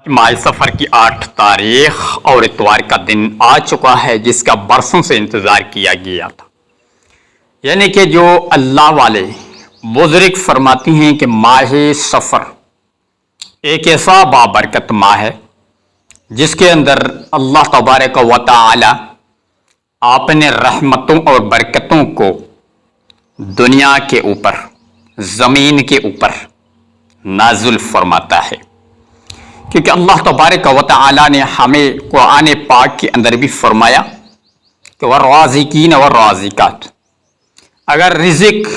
ماہ سفر کی 8 تاریخ اور اتوار کا دن آ چکا ہے جس کا برسوں سے انتظار کیا گیا تھا۔ یعنی کہ جو اللہ والے بزرگ فرماتی ہیں کہ ماہ سفر ایک ایسا بابرکت ماہ ہے جس کے اندر اللہ تبارک و تعالی اپنے رحمتوں اور برکتوں کو دنیا کے اوپر، زمین کے اوپر نازل فرماتا ہے، کیونکہ اللہ تبارک و تعالی نے ہمیں قرآن پاک کے اندر بھی فرمایا کہ والرازقین والرازقات، اگر رزق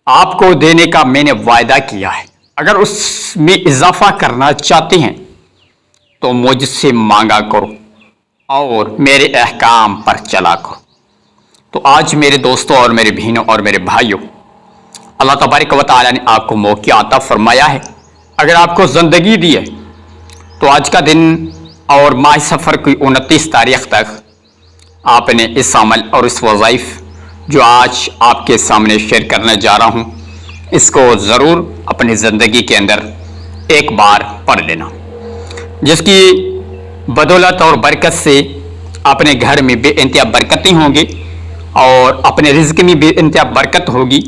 آپ کو دینے کا میں نے وعدہ کیا ہے، اگر اس میں اضافہ کرنا چاہتے ہیں تو مجھ سے مانگا کرو اور میرے احکام پر چلا کرو۔ تو آج میرے دوستوں اور میرے بہنوں اور میرے بھائیوں، اللہ تبارک و تعالی نے آپ کو موقع عطا فرمایا ہے، اگر آپ کو زندگی دی ہے تو آج کا دن اور ماہ سفر کی 29 تاریخ تک آپ نے اس عمل اور اس وظائف جو آج آپ کے سامنے شیئر کرنے جا رہا ہوں، اس کو ضرور اپنی زندگی کے اندر ایک بار پڑھ لینا، جس کی بدولت اور برکت سے اپنے گھر میں بے انتہا برکتیں ہوں گی اور اپنے رزق میں بے انتہا برکت ہوگی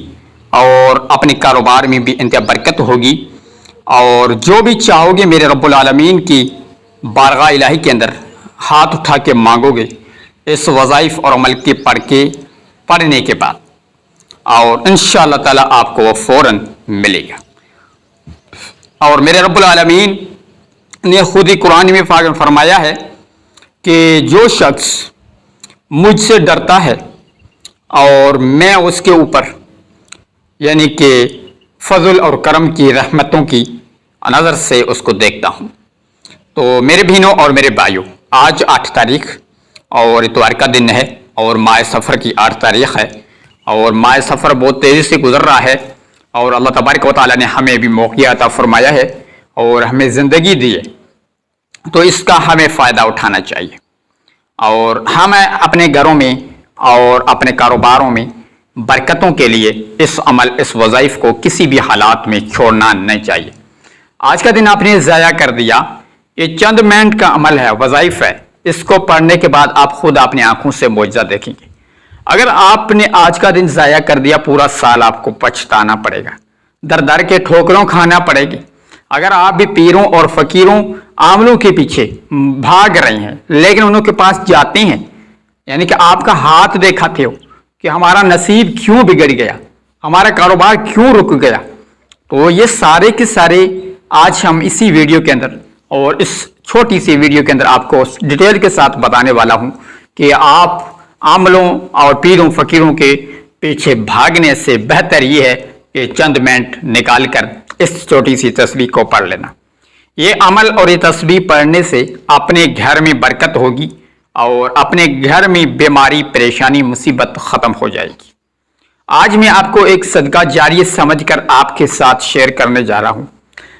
اور اپنے کاروبار میں بھی انتہا برکت ہوگی، اور جو بھی چاہو گے میرے رب العالمین کی بارگاہ الہی کے اندر ہاتھ اٹھا کے مانگو گے اس وظائف اور عمل کے پڑھنے کے بعد، اور انشاءاللہ تعالی آپ کو وہ فوراً ملے گا۔ اور میرے رب العالمین نے خود ہی قرآن میں فرمایا ہے کہ جو شخص مجھ سے ڈرتا ہے اور میں اس کے اوپر یعنی کہ فضل اور کرم کی رحمتوں کی نظر سے اس کو دیکھتا ہوں۔ تو میرے بہنوں اور میرے بھائیوں، آج 8 تاریخ اور اتوار کا دن ہے اور ماہ سفر کی 8 تاریخ ہے، اور ماہ سفر بہت تیزی سے گزر رہا ہے، اور اللہ تبارک و تعالی نے ہمیں بھی موقع عطا فرمایا ہے اور ہمیں زندگی دی ہے، تو اس کا ہمیں فائدہ اٹھانا چاہیے، اور ہمیں اپنے گھروں میں اور اپنے کاروباروں میں برکتوں کے لیے اس عمل، اس وظائف کو کسی بھی حالات میں چھوڑنا نہیں چاہیے۔ آج کا دن آپ نے ضائع کر دیا، یہ چند منٹ کا عمل ہے، وظائف ہے، اس کو پڑھنے کے بعد آپ خود اپنی آنکھوں سے معجزہ دیکھیں گے۔ اگر آپ نے آج کا دن ضائع کر دیا، پورا سال آپ کو پچھتانا پڑے گا، در در کے ٹھوکروں کھانا پڑے گی۔ اگر آپ بھی پیروں اور فقیروں، عاملوں کے پیچھے بھاگ رہے ہیں لیکن انہوں کے پاس جاتے ہیں، یعنی کہ آپ کا ہاتھ دکھاتے ہو کہ ہمارا نصیب کیوں بگڑ گیا، ہمارا کاروبار کیوں رک گیا، تو یہ سارے کے سارے آج ہم اسی ویڈیو کے اندر اور اس چھوٹی سی ویڈیو کے اندر آپ کو ڈیٹیل کے ساتھ بتانے والا ہوں کہ آپ عاملوں اور پیروں فقیروں کے پیچھے بھاگنے سے بہتر یہ ہے کہ چند منٹ نکال کر اس چھوٹی سی تسبیح کو پڑھ لینا۔ یہ عمل اور یہ تسبیح پڑھنے سے اپنے گھر میں برکت ہوگی اور اپنے گھر میں بیماری، پریشانی، مصیبت ختم ہو جائے گی۔ آج میں آپ کو ایک صدقہ جاریہ سمجھ کر آپ کے ساتھ شیئر کرنے جا رہا ہوں۔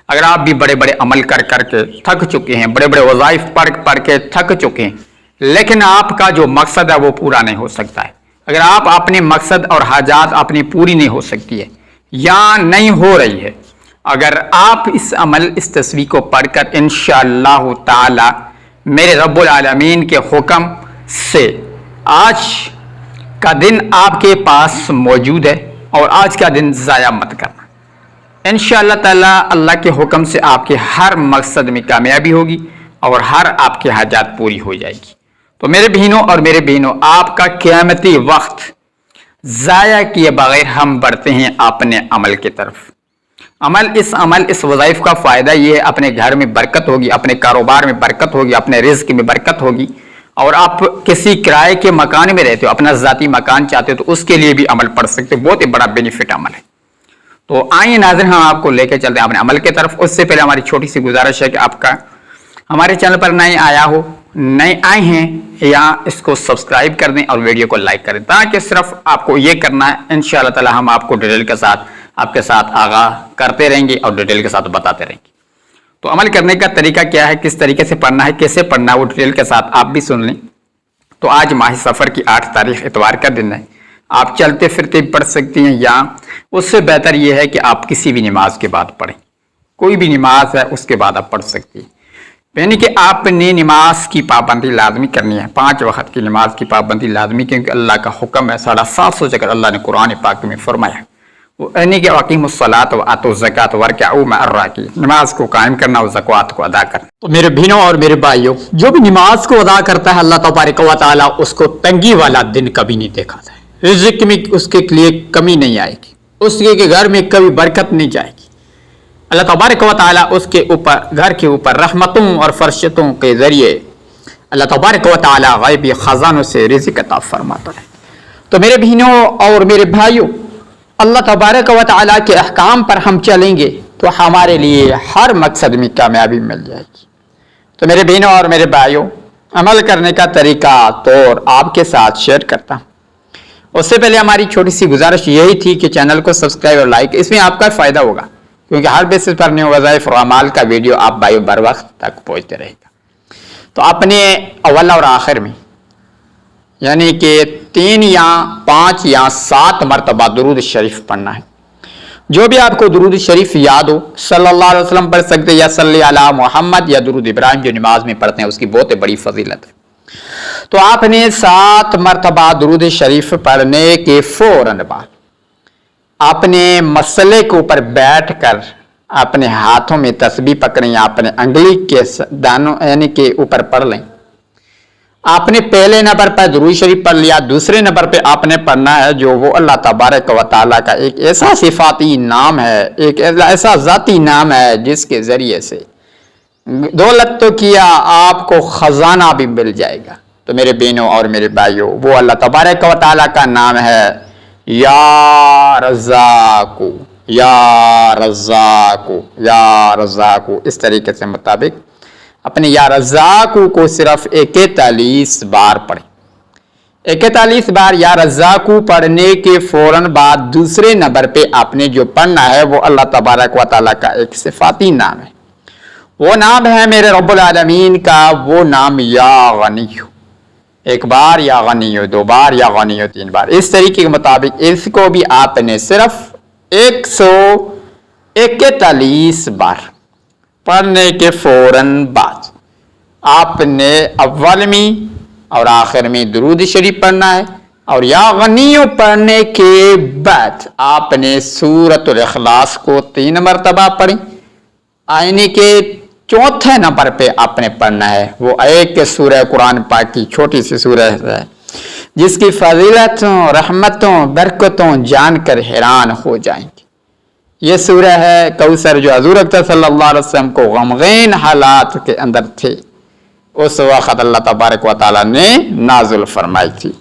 اگر آپ بھی بڑے بڑے عمل کر کے تھک چکے ہیں، بڑے بڑے وظائف پڑھ کے تھک چکے ہیں، لیکن آپ کا جو مقصد ہے وہ پورا نہیں ہو سکتا ہے، اگر آپ اپنے مقصد اور حاجات اپنی پوری نہیں ہو سکتی ہے یا نہیں ہو رہی ہے، اگر آپ اس عمل، اس تسبیح کو پڑھ کر انشاءاللہ تعالی میرے رب العالمین کے حکم سے آج کا دن آپ کے پاس موجود ہے، اور آج کا دن ضائع مت کرنا۔ انشاءاللہ تعالی اللہ کے حکم سے آپ کے ہر مقصد میں کامیابی ہوگی اور ہر آپ کے حاجات پوری ہو جائے گی۔ تو میرے بہنوں اور میرے بہنوں، آپ کا قیمتی وقت ضائع کیے بغیر ہم بڑھتے ہیں اپنے عمل کی طرف۔ عمل، اس وظائف کا فائدہ یہ ہے، اپنے گھر میں برکت ہوگی، اپنے کاروبار میں برکت ہوگی، اپنے رزق میں برکت ہوگی، اور آپ کسی کرائے کے مکان میں رہتے ہو، اپنا ذاتی مکان چاہتے ہو تو اس کے لیے بھی عمل پڑھ سکتے ہو، بہت ہی بڑا بینیفٹ عمل ہے۔ تو آئیے ناظرین، ہم آپ کو لے کے چلتے ہیں اپنے عمل کی طرف۔ اس سے پہلے ہماری چھوٹی سی گزارش ہے کہ آپ کا ہمارے چینل پر نئے آئے ہیں یا اس کو سبسکرائب کر دیں اور ویڈیو کو لائک کریں، تاکہ صرف آپ کو یہ کرنا ہے۔ انشاءاللہ تعالی ہم آپ کو ڈیٹیل کے ساتھ آپ کے ساتھ آگاہ کرتے رہیں گے اور ڈیٹیل کے ساتھ بتاتے رہیں گے۔ تو عمل کرنے کا طریقہ کیا ہے، کس طریقے سے پڑھنا ہے، کیسے پڑھنا ہے، وہ ڈیٹیل کے ساتھ آپ بھی سن لیں۔ تو آج ماہ سفر کی 8 تاریخ اتوار کا دن ہے، آپ چلتے پھرتے پڑھ سکتی ہیں، یا اس سے بہتر یہ ہے کہ آپ کسی بھی نماز کے بعد پڑھیں، کوئی بھی نماز ہے اس کے بعد آپ پڑھ سکتی ہیں، یعنی کہ آپ نے نماز کی پابندی لازمی کرنی ہے، 5 وقت کی نماز کی پابندی لازمی، کیونکہ اللہ کا حکم ہے 750 جگہ اللہ نے قرآن پاک میں فرمایا، یعنی کہ اقیموا الصلاۃ وآتوا الزکاۃ وارکعوا مع الراکعین، نماز کو قائم کرنا اور زکوٰۃ کو ادا کرنا۔ تو میرے بہنوں اور میرے بھائیوں، جو بھی نماز کو ادا کرتا ہے اللہ تبارک و تعالیٰ اس کو تنگی والا دن کبھی نہیں دکھاتا ہے، رزق میں اس کے لیے کمی نہیں آئے گی، اس کے گھر میں کبھی برکت نہیں جائے گی۔ اللہ تبارک و تعالیٰ اس کے اوپر گھر کے اوپر رحمتوں اور فرشتوں کے ذریعے اللہ تبارک و تعالیٰ غیبی خزانوں سے رزق عطا فرماتا ہے۔ تو میرے بہنوں اور میرے بھائیوں، اللہ تبارک و تعالیٰ کے احکام پر ہم چلیں گے تو ہمارے لیے ہر مقصد میں کامیابی مل جائے گی۔ تو میرے بہنوں اور میرے بھائیوں، عمل کرنے کا طریقہ طور آپ کے ساتھ شیئر کرتا ہوں۔ اس سے پہلے ہماری چھوٹی سی گزارش یہی تھی کہ چینل کو سبسکرائب اور لائک، اس میں آپ کا فائدہ ہوگا، کیونکہ ہر بیسس پر نیو وظائف اور اعمال کا ویڈیو آپ بھائیو بر وقت تک پہنچتے رہے گا۔ تو اپنے اول اور آخر میں یعنی کہ 3 یا 5 یا 7 مرتبہ درود شریف پڑھنا ہے۔ جو بھی آپ کو درود شریف یاد ہو، صلی اللہ علیہ وسلم پڑھ سکتے یا صلی علی محمد یا درود ابراہیم جو نماز میں پڑھتے ہیں، اس کی بہت بڑی فضیلت ہے۔ تو آپ نے 7 مرتبہ درود شریف پڑھنے کے فوراً بعد اپنے مسئلے کے اوپر بیٹھ کر اپنے ہاتھوں میں تسبیح پکڑیں یا اپنے انگلی کے دانوں یعنی کہ اوپر پڑھ لیں۔ آپ نے پہلے نمبر پر درود شریف پڑھ لیا، دوسرے نمبر پہ آپ نے پڑھنا ہے جو وہ اللہ تبارک و تعالیٰ کا ایک ایسا صفاتی نام ہے، ایک ایسا ذاتی نام ہے جس کے ذریعے سے دولت تو کیا آپ کو خزانہ بھی مل جائے گا۔ تو میرے بہنوں اور میرے بھائیوں، وہ اللہ تبارک و تعالیٰ کا نام ہے یا رزاق، یا رزاق، یا رزاق۔ اس طریقے سے مطابق اپنے یا رزاق کو صرف 41 بار پڑھیں۔ 41 بار یا رزاق پڑھنے کے فوراً بعد دوسرے نمبر پہ آپ نے جو پڑھنا ہے وہ اللہ تبارک و تعالیٰ کا ایک صفاتی نام ہے۔ وہ نام ہے میرے رب العالمین کا وہ نام یا غنی، 1 بار یا غنی، 2 بار یا غنی، 3 بار۔ اس طریقے کے مطابق اس کو بھی آپ نے صرف 141 بار پڑھنے کے فوراً بعد آپ نے اول میں اور آخر میں درود شریف پڑھنا ہے، اور یا غنیوں پڑھنے کے بعد آپ نے سورۃ الاخلاص کو 3 مرتبہ پڑھی، یعنی کہ چوتھے نمبر پہ آپ نے پڑھنا ہے۔ وہ ایک سورہ قرآن پاک کی چھوٹی سی سورہ ہے جس کی فضیلتوں، رحمتوں، برکتوں جان کر حیران ہو جائیں گے۔ یہ سورہ ہے کوثر جو حضور اکرم صلی اللہ علیہ وسلم کو غمگین حالات کے اندر تھے، اس وقت اللہ تبارک و تعالیٰ نے نازل فرمائی تھی۔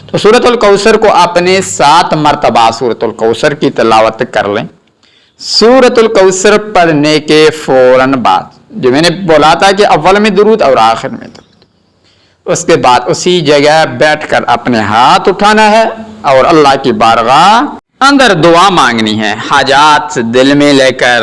تو سورۃ الکوثر کو آپ نے 7 مرتبہ سورۃ الکوثر کی تلاوت کر لیں۔ سورۃ الکوثر پڑھنے کے فوراً بعد جو میں نے بولا تھا کہ اول میں درود اور آخر میں درود، اس کے بعد اسی جگہ بیٹھ کر اپنے ہاتھ اٹھانا ہے اور اللہ کی بارگاہ اندر دعا مانگنی ہے۔ حاجات دل میں لے کر،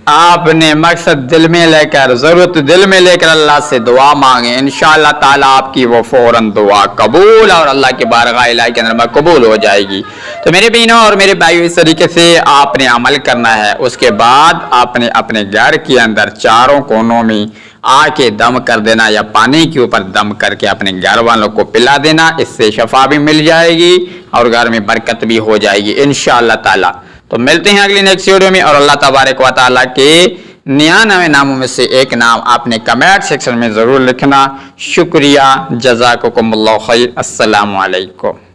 آپ نے مقصد دل میں لے کر، ضرورت دل میں لے کر اللہ سے دعا مانگیں، انشاءاللہ تعالیٰ آپ کی وہ فوراً دعا قبول اور اللہ کی بارگاہ الہی کے اندر قبول ہو جائے گی۔ تو میرے بہنوں اور میرے بھائیوں، اس طریقے سے آپ نے عمل کرنا ہے۔ اس کے بعد آپ نے اپنے گھر کے اندر چاروں کونوں میں آ کے دم کر دینا یا پانی کے اوپر دم کر کے اپنے گھر والوں کو پلا دینا، اس سے شفا بھی مل جائے گی اور گھر میں برکت بھی ہو جائے گی انشاءاللہ تعالی۔ تو ملتے ہیں اگلی نیکسٹ ویڈیو میں، اور اللہ تبارک و تعالیٰ کے 99 ناموں میں سے ایک نام آپ نے کمنٹ سیکشن میں ضرور لکھنا۔ شکریہ، جزاکم اللہ خیر، السلام علیکم۔